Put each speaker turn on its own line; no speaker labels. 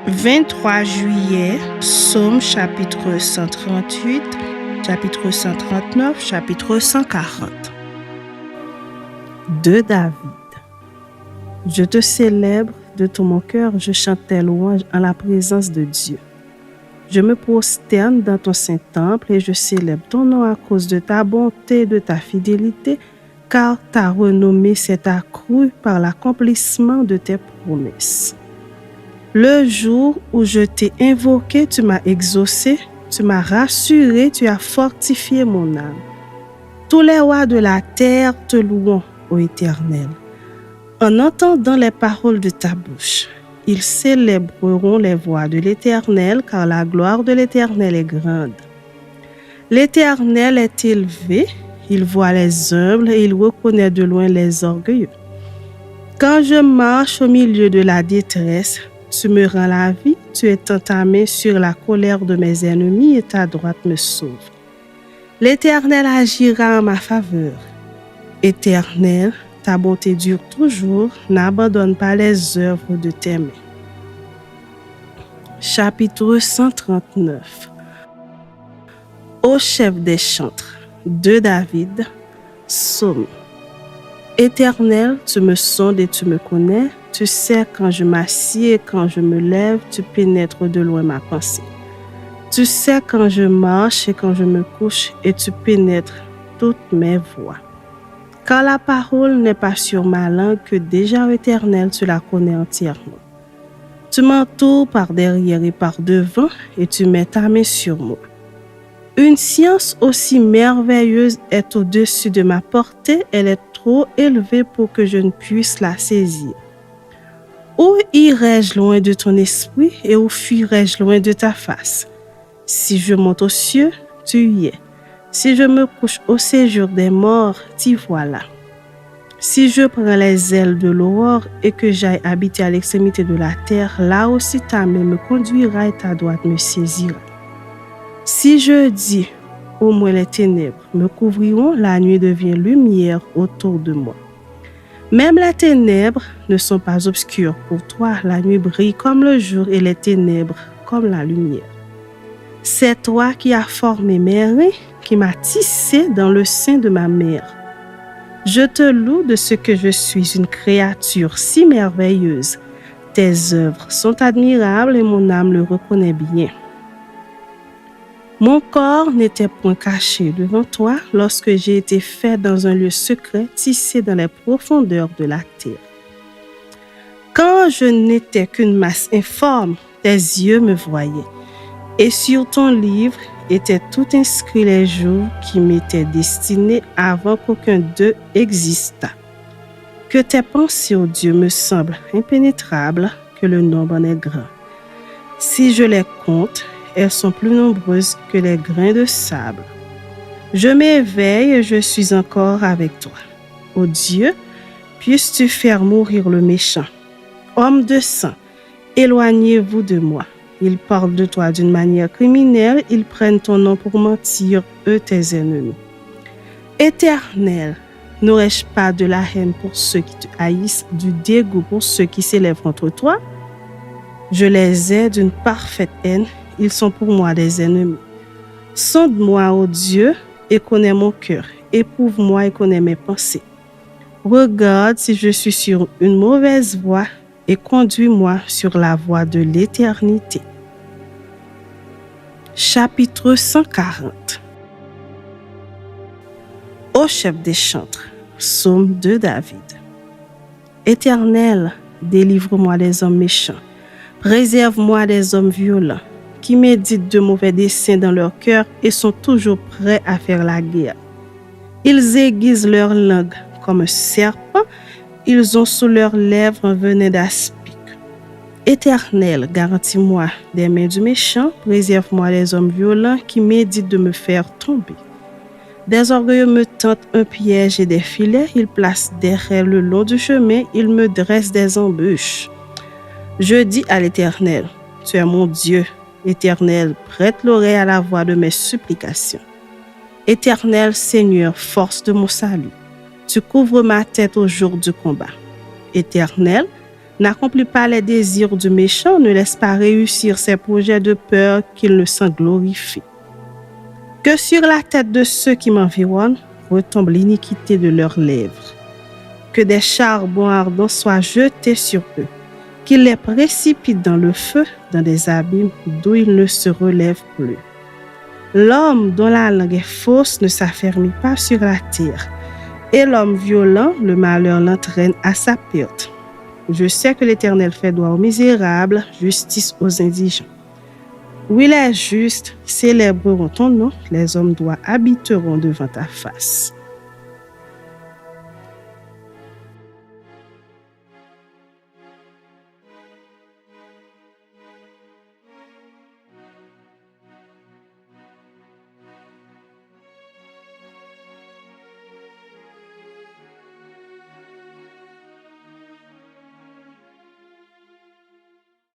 23 juillet, Psaume chapitre 138, chapitre 139, chapitre 140. De David. Je te célèbre de tout mon cœur, je chante tes louanges en la présence de Dieu. Je me prosterne dans ton saint temple et je célèbre ton nom à cause de ta bonté et de ta fidélité, car ta renommée s'est accrue par l'accomplissement de tes promesses. Le jour où je t'ai invoqué, tu m'as exaucé, tu m'as rassuré, tu as fortifié mon âme. Tous les rois de la terre te louent, ô Éternel. En entendant les paroles de ta bouche, ils célébreront les voies de l'Éternel, car la gloire de l'Éternel est grande. L'Éternel est élevé, il voit les humbles et il reconnaît de loin les orgueilleux. Quand je marche au milieu de la détresse, tu me rends la vie, tu étends ta main sur la colère de mes ennemis et ta droite me sauve. L'Éternel agira en ma faveur. Éternel, ta bonté dure toujours, n'abandonne pas les œuvres de tes mains. Chapitre 139. Ô chef des chantres, de David, Psaume. Éternel, tu me sondes et tu me connais, tu sais quand je m'assieds et quand je me lève, tu pénètres de loin ma pensée. Tu sais quand je marche et quand je me couche et tu pénètres toutes mes voies. Car la parole n'est pas sur ma langue que déjà, Éternel, tu la connais entièrement. Tu m'entoures par derrière et par devant et tu mets ta main sur moi. Une science aussi merveilleuse est au-dessus de ma portée, elle est trop élevée pour que je ne puisse la saisir. Où irai-je loin de ton esprit et où fuirai-je loin de ta face? Si je monte aux cieux, tu y es. Si je me couche au séjour des morts, t'y voilà. Si je prends les ailes de l'aurore et que j'aille habiter à l'extrémité de la terre, là aussi ta main me conduira et ta droite me saisira. Si je dis, au moins les ténèbres me couvriront, la nuit devient lumière autour de moi. Même les ténèbres ne sont pas obscures pour toi, la nuit brille comme le jour et les ténèbres comme la lumière. C'est toi qui as formé mes reins, qui m'as tissé dans le sein de ma mère. Je te loue de ce que je suis une créature si merveilleuse. Tes œuvres sont admirables et mon âme le reconnaît bien. Mon corps n'était point caché devant toi lorsque j'ai été fait dans un lieu secret, tissé dans les profondeurs de la terre. Quand je n'étais qu'une masse informe, tes yeux me voyaient. Et sur ton livre étaient tout inscrits les jours qui m'étaient destinés avant qu'aucun d'eux existât. Que tes pensées, ô Dieu, me semblent impénétrables, que le nombre en est grand. Si je les compte, elles sont plus nombreuses que les grains de sable. Je m'éveille et je suis encore avec toi. Ô Dieu, puisses-tu faire mourir le méchant. Homme de sang, éloignez-vous de moi. Ils parlent de toi d'une manière criminelle, ils prennent ton nom pour mentir, eux tes ennemis. Éternel, n'aurais-je pas de la haine pour ceux qui te haïssent, du dégoût pour ceux qui s'élèvent contre toi? Je les ai d'une parfaite haine, ils sont pour moi des ennemis. Sonde-moi, ô Dieu, et connais mon cœur. Éprouve-moi et connais mes pensées. Regarde si je suis sur une mauvaise voie et conduis-moi sur la voie de l'éternité. Chapitre 140. Ô chef des chantres, Psaume de David. Éternel, délivre-moi des hommes méchants. Préserve-moi des hommes violents, qui méditent de mauvais desseins dans leur cœur et sont toujours prêts à faire la guerre. Ils aiguisent leur langue comme un serpent, ils ont sous leurs lèvres un venin d'aspic. Éternel, garantis-moi des mains du méchant, préserve-moi des hommes violents qui méditent de me faire tomber. Des orgueilleux me tentent un piège et des filets, ils placent des raies le long du chemin, ils me dressent des embûches. Je dis à l'Éternel, tu es mon Dieu. Éternel, prête l'oreille à la voix de mes supplications. Éternel, Seigneur, force de mon salut, tu couvres ma tête au jour du combat. Éternel, N'accomplis pas les désirs du méchant, ne laisse pas réussir ses projets de peur qu'il ne s'en glorifie. Que sur la tête de ceux qui m'environnent retombe l'iniquité de leurs lèvres. Que des charbons ardents soient jetés sur eux, qu'ils les précipitent dans le feu, dans des abîmes d'où ils ne se relèvent plus. L'homme dont la langue est fausse ne s'affermit pas sur la terre, et l'homme violent, le malheur l'entraîne à sa perte. Je sais que l'Éternel fait droit aux misérables, justice aux indigents. Oui, les justes célébreront ton nom, les hommes droits habiteront devant ta face.